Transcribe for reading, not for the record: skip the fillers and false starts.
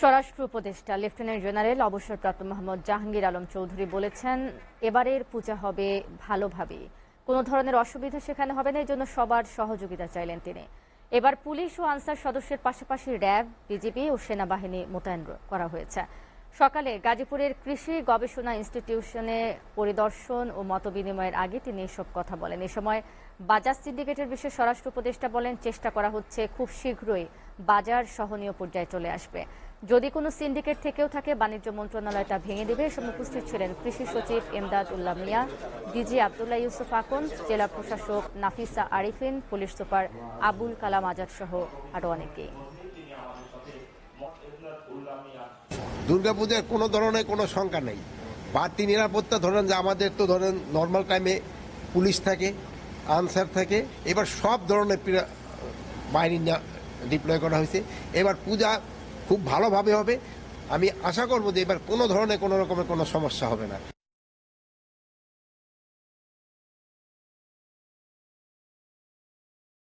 স্বরাষ্ট্র উপদেষ্টা lieutenant general অবসরপ্রাপ্ত মোহাম্মদ জাহাঙ্গীর আলম চৌধুরী বলেছেন, এবারের পূজা হবে ভালোভাবে, কোনো ধরনের অসুবিধা সেখানে হবে না, এই জন্য সবার সহযোগিতা চাইলেন তিনি। এবার পুলিশ ও আনসার সদস্যের পাশাপাশি র্যাব, বিজিবি ও সেনাবাহিনী মোতায়েন করা হয়েছে। সকালে গাজীপুরের কৃষি গবেষণা ইনস্টিটিউশনে পরিদর্শন ও মতবিনিময়ের আগে তিনি এসব কথা বলেন। এ সময় বাজার সিন্ডিকেটের বিষয়ে স্বরাষ্ট্র উপদেষ্টা বলেন, চেষ্টা করা হচ্ছে খুব শীঘ্রই বাজার সহনীয় পর্যায়ে চলে আসবে। যদি কোনো সিন্ডিকেট থেকেও থাকে, বাণিজ্য মন্ত্রণালয় তা ভেঙে দেবে। এ সময় উপস্থিত ছিলেন কৃষি সচিব এমদাদ উল্লাহ মিয়া, ডিজি আব্দুল্লাহ ইউসুফ আকন্দ, জেলা প্রশাসক নাফিসা আরিফিন, পুলিশ সুপার আবুল কালাম আজাদ সহ আরও অনেকেই। দুর্গাপূজার কোনো ধরনের কোনো শঙ্কা নেই। বাড়তি নিরাপত্তা ধরেন যে আমাদের তো ধরেন নর্মাল টাইমে পুলিশ থাকে, আনসার থাকে, এবার সব ধরনের বাহিনী ডিপ্লয় করা হয়েছে। এবার পূজা খুব ভালোভাবে হবে। আমি আশা করব যে এবার কোনো ধরনের কোনো রকমের কোনো সমস্যা হবে না।